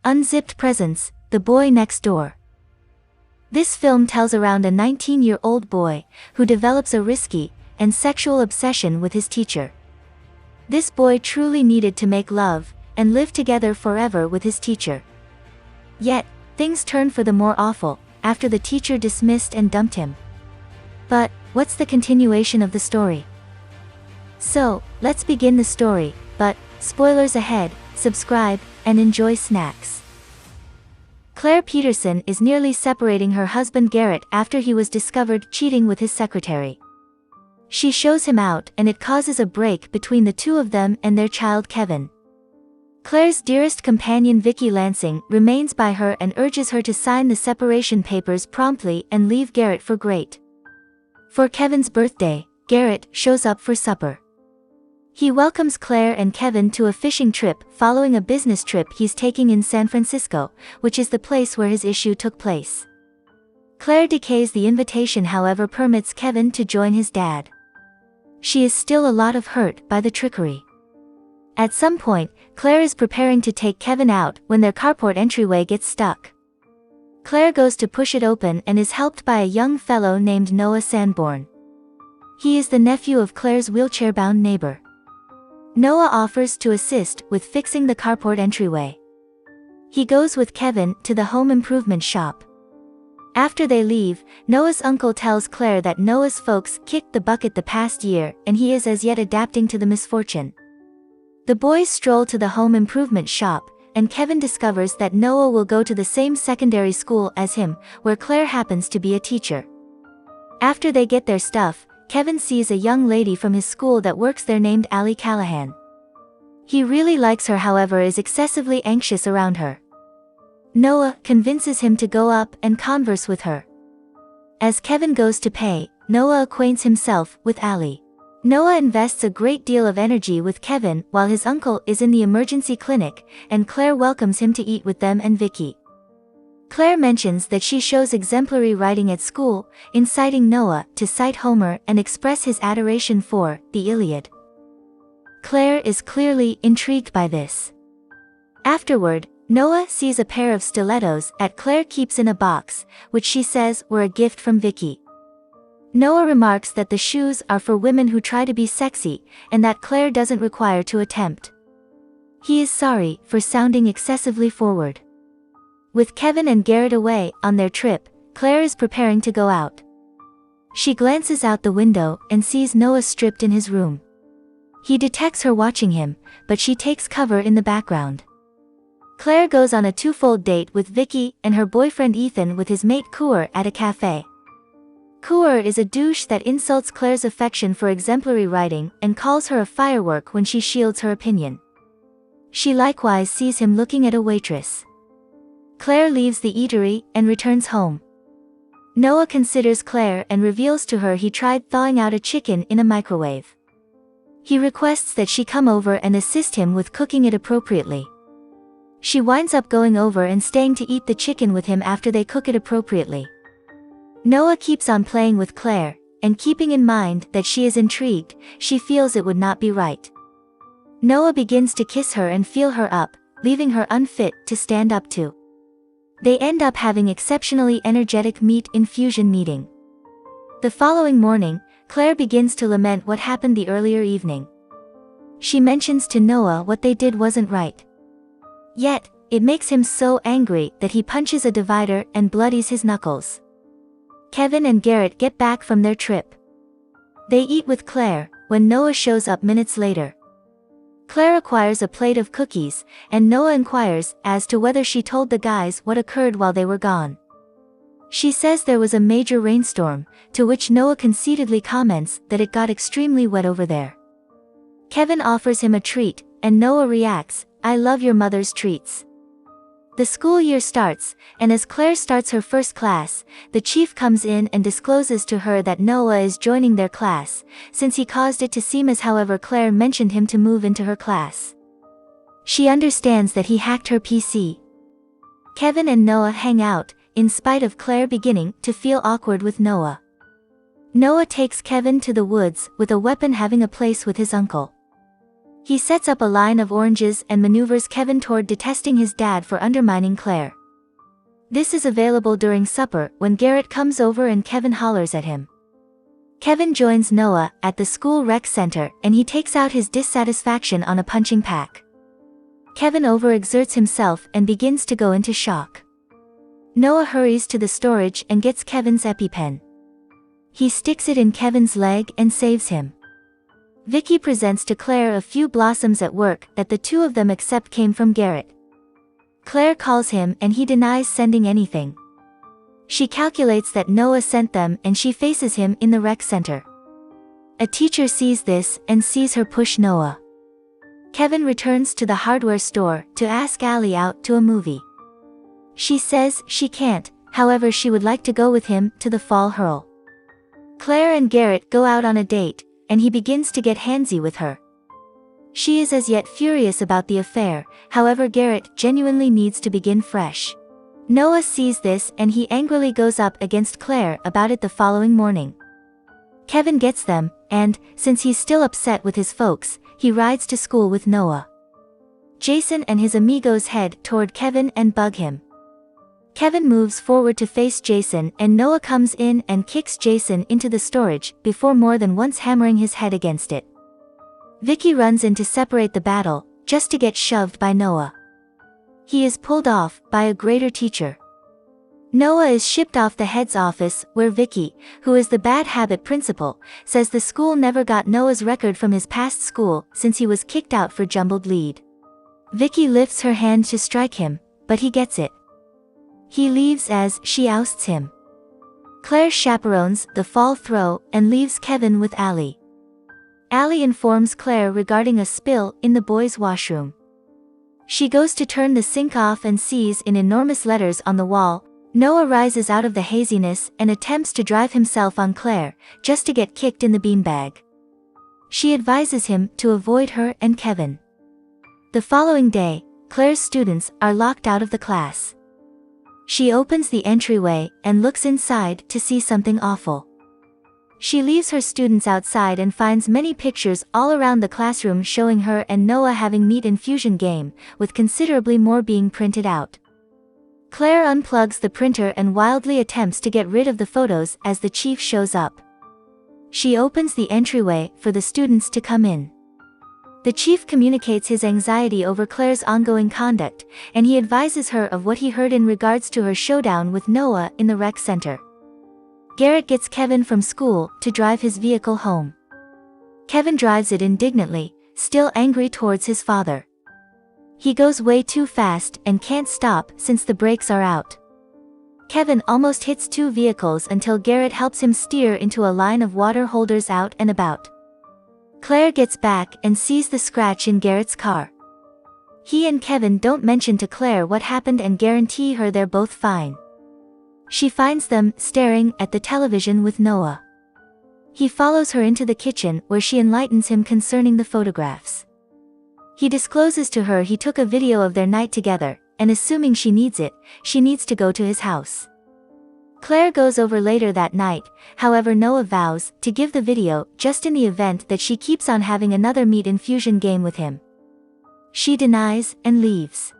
Unzipped Presents, The Boy Next Door. This film tells around a 19-year-old boy who develops a risky and sexual obsession with his teacher. This boy truly needed to make love and live together forever with his teacher. Yet, things turn for the more awful after the teacher dismissed and dumped him. But, what's the continuation of the story? So, let's begin the story, but, spoilers ahead, subscribe, and enjoy snacks. Claire Peterson is nearly separating her husband Garrett after he was discovered cheating with his secretary. She shows him out and it causes a break between the two of them and their child Kevin. Claire's dearest companion Vicky Lansing remains by her and urges her to sign the separation papers promptly and leave Garrett for great. For Kevin's birthday, Garrett shows up for supper. He welcomes Claire and Kevin to a fishing trip following a business trip he's taking in San Francisco, which is the place where his issue took place. Claire decays the invitation, however, permits Kevin to join his dad. She is still a lot of hurt by the trickery. At some point, Claire is preparing to take Kevin out when their carport entryway gets stuck. Claire goes to push it open and is helped by a young fellow named Noah Sanborn. He is the nephew of Claire's wheelchair-bound neighbor. Noah offers to assist with fixing the carport entryway. He goes with Kevin to the home improvement shop. After they leave, Noah's uncle tells Claire that Noah's folks kicked the bucket the past year and he is as yet adapting to the misfortune. The boys stroll to the home improvement shop, and Kevin discovers that Noah will go to the same secondary school as him, where Claire happens to be a teacher. After they get their stuff, Kevin sees a young lady from his school that works there named Allie Callahan. He really likes her, however is excessively anxious around her. Noah convinces him to go up and converse with her. As Kevin goes to pay, Noah acquaints himself with Allie. Noah invests a great deal of energy with Kevin while his uncle is in the emergency clinic, and Claire welcomes him to eat with them and Vicky. Claire mentions that she shows exemplary writing at school, inciting Noah to cite Homer and express his adoration for the Iliad. Claire is clearly intrigued by this. Afterward, Noah sees a pair of stilettos that Claire keeps in a box, which she says were a gift from Vicky. Noah remarks that the shoes are for women who try to be sexy, and that Claire doesn't require to attempt. He is sorry for sounding excessively forward. With Kevin and Garrett away on their trip, Claire is preparing to go out. She glances out the window and sees Noah stripped in his room. He detects her watching him, but she takes cover in the background. Claire goes on a twofold date with Vicky and her boyfriend Ethan with his mate Coeur at a cafe. Coeur is a douche that insults Claire's affection for exemplary writing and calls her a firework when she shields her opinion. She likewise sees him looking at a waitress. Claire leaves the eatery and returns home. Noah considers Claire and reveals to her he tried thawing out a chicken in a microwave. He requests that she come over and assist him with cooking it appropriately. She winds up going over and staying to eat the chicken with him after they cook it appropriately. Noah keeps on playing with Claire, and keeping in mind that she is intrigued, she feels it would not be right. Noah begins to kiss her and feel her up, leaving her unfit to stand up to. They end up having exceptionally energetic meat infusion meeting. The following morning, Claire begins to lament what happened the earlier evening. She mentions to Noah what they did wasn't right. Yet, it makes him so angry that he punches a divider and bloodies his knuckles. Kevin and Garrett get back from their trip. They eat with Claire, when Noah shows up minutes later. Claire acquires a plate of cookies, and Noah inquires as to whether she told the guys what occurred while they were gone. She says there was a major rainstorm, to which Noah conceitedly comments that it got extremely wet over there. Kevin offers him a treat, and Noah reacts, "I love your mother's treats." The school year starts, and as Claire starts her first class, the chief comes in and discloses to her that Noah is joining their class, since he caused it to seem as however Claire mentioned him to move into her class. She understands that he hacked her PC. Kevin and Noah hang out, in spite of Claire beginning to feel awkward with Noah. Noah takes Kevin to the woods with a weapon having a place with his uncle. He sets up a line of oranges and maneuvers Kevin toward detesting his dad for undermining Claire. This is available during supper when Garrett comes over and Kevin hollers at him. Kevin joins Noah at the school rec center and he takes out his dissatisfaction on a punching pack. Kevin overexerts himself and begins to go into shock. Noah hurries to the storage and gets Kevin's EpiPen. He sticks it in Kevin's leg and saves him. Vicky presents to Claire a few blossoms at work that the two of them accept came from Garrett. Claire calls him and he denies sending anything. She calculates that Noah sent them and she faces him in the rec center. A teacher sees this and sees her push Noah. Kevin returns to the hardware store to ask Allie out to a movie. She says she can't, however she would like to go with him to the fall hurl. Claire and Garrett go out on a date, and he begins to get handsy with her. She is as yet furious about the affair, however Garrett genuinely needs to begin fresh. Noah sees this and he angrily goes up against Claire about it the following morning. Kevin gets them, and, since he's still upset with his folks, he rides to school with Noah. Jason and his amigos head toward Kevin and bug him. Kevin moves forward to face Jason and Noah comes in and kicks Jason into the storage before more than once hammering his head against it. Vicky runs in to separate the battle, just to get shoved by Noah. He is pulled off by a greater teacher. Noah is shipped off the head's office where Vicky, who is the bad habit principal, says the school never got Noah's record from his past school since he was kicked out for jumbled lead. Vicky lifts her hand to strike him, but he gets it. He leaves as she ousts him. Claire chaperones the fall throw and leaves Kevin with Allie. Allie informs Claire regarding a spill in the boys' washroom. She goes to turn the sink off and sees in enormous letters on the wall, Noah rises out of the haziness and attempts to drive himself on Claire, just to get kicked in the beanbag. She advises him to avoid her and Kevin. The following day, Claire's students are locked out of the class. She opens the entryway and looks inside to see something awful. She leaves her students outside and finds many pictures all around the classroom showing her and Noah having meat infusion game, with considerably more being printed out. Claire unplugs the printer and wildly attempts to get rid of the photos as the chief shows up. She opens the entryway for the students to come in. The chief communicates his anxiety over Claire's ongoing conduct, and he advises her of what he heard in regards to her showdown with Noah in the rec center. Garrett gets Kevin from school to drive his vehicle home. Kevin drives it indignantly, still angry towards his father. He goes way too fast and can't stop since the brakes are out. Kevin almost hits two vehicles until Garrett helps him steer into a line of water holders out and about. Claire gets back and sees the scratch in Garrett's car. He and Kevin don't mention to Claire what happened and guarantee her they're both fine. She finds them staring at the television with Noah. He follows her into the kitchen where she enlightens him concerning the photographs. He discloses to her he took a video of their night together, and assuming she needs it, she needs to go to his house. Claire goes over later that night, however Noah vows to give the video just in the event that she keeps on having another meat infusion game with him. She denies and leaves.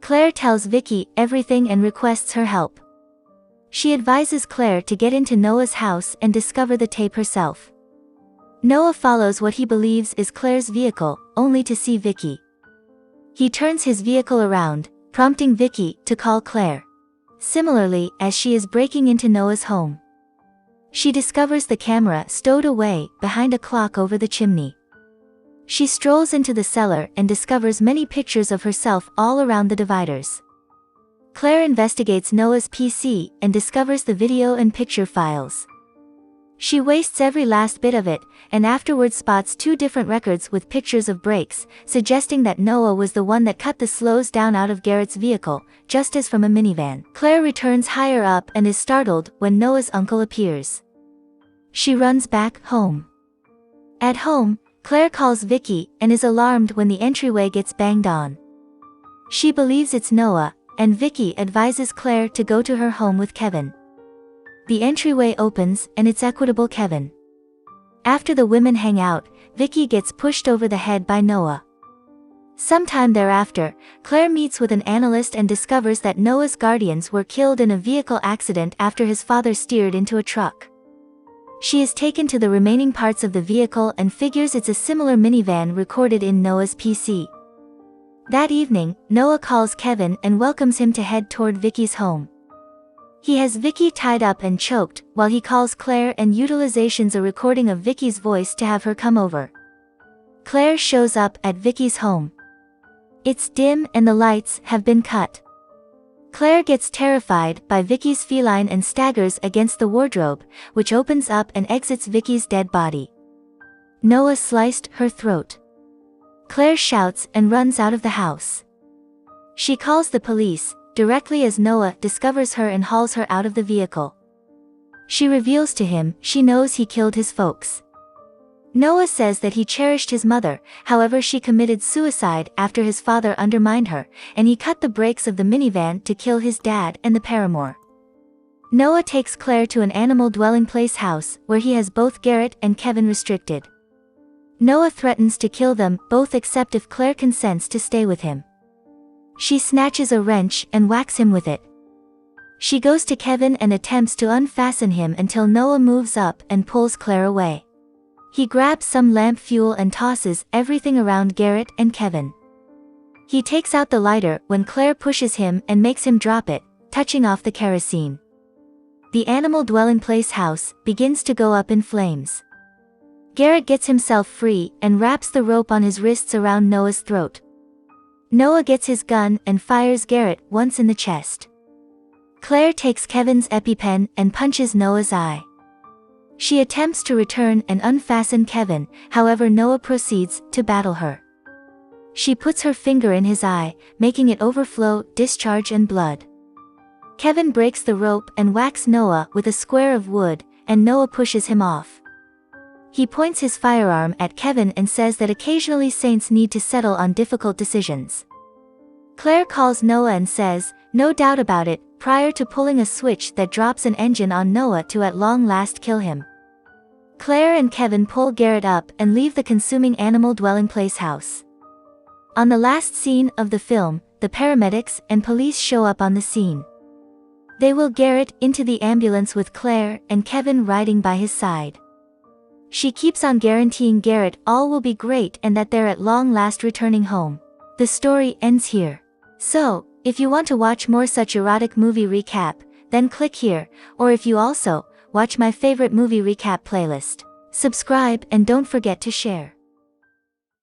Claire tells Vicky everything and requests her help. She advises Claire to get into Noah's house and discover the tape herself. Noah follows what he believes is Claire's vehicle, only to see Vicky. He turns his vehicle around, prompting Vicky to call Claire. Similarly, as she is breaking into Noah's home, she discovers the camera stowed away behind a clock over the chimney. She strolls into the cellar and discovers many pictures of herself all around the dividers. Claire investigates Noah's PC and discovers the video and picture files. She wastes every last bit of it, and afterwards spots two different records with pictures of brakes, suggesting that Noah was the one that cut the slows down out of Garrett's vehicle, just as from a minivan. Claire returns higher up and is startled when Noah's uncle appears. She runs back home. At home, Claire calls Vicky and is alarmed when the entryway gets banged on. She believes it's Noah, and Vicky advises Claire to go to her home with Kevin. The entryway opens and it's equitable Kevin. After the women hang out, Vicky gets pushed over the head by Noah. Sometime thereafter, Claire meets with an analyst and discovers that Noah's guardians were killed in a vehicle accident after his father steered into a truck. She is taken to the remaining parts of the vehicle and figures it's a similar minivan recorded in Noah's PC. That evening, Noah calls Kevin and welcomes him to head toward Vicky's home. He has Vicky tied up and choked, while he calls Claire and utilizations a recording of Vicky's voice to have her come over. Claire shows up at Vicky's home. It's dim and the lights have been cut. Claire gets terrified by Vicky's feline and staggers against the wardrobe, which opens up and exits Vicky's dead body. Noah sliced her throat. Claire shouts and runs out of the house. She calls the police, directly as Noah discovers her and hauls her out of the vehicle. She reveals to him she knows he killed his folks. Noah says that he cherished his mother, however she committed suicide after his father undermined her, and he cut the brakes of the minivan to kill his dad and the paramour. Noah takes Claire to an animal dwelling place house where he has both Garrett and Kevin restricted. Noah threatens to kill them both except if Claire consents to stay with him. She snatches a wrench and whacks him with it. She goes to Kevin and attempts to unfasten him until Noah moves up and pulls Claire away. He grabs some lamp fuel and tosses everything around Garrett and Kevin. He takes out the lighter when Claire pushes him and makes him drop it, touching off the kerosene. The animal dwelling place house begins to go up in flames. Garrett gets himself free and wraps the rope on his wrists around Noah's throat. Noah gets his gun and fires Garrett once in the chest. Claire takes Kevin's EpiPen and punches Noah's eye. She attempts to return and unfasten Kevin, however Noah proceeds to battle her. She puts her finger in his eye, making it overflow, discharge and blood. Kevin breaks the rope and whacks Noah with a square of wood, and Noah pushes him off. He points his firearm at Kevin and says that occasionally saints need to settle on difficult decisions. Claire calls Noah and says, "No doubt about it," prior to pulling a switch that drops an engine on Noah to at long last kill him. Claire and Kevin pull Garrett up and leave the consuming animal dwelling place house. On the last scene of the film, the paramedics and police show up on the scene. They wheel Garrett into the ambulance with Claire and Kevin riding by his side. She keeps on guaranteeing Garrett all will be great and that they're at long last returning home. The story ends here. So, if you want to watch more such erotic movie recap, then click here, or if you also watch my favorite movie recap playlist. Subscribe and don't forget to share.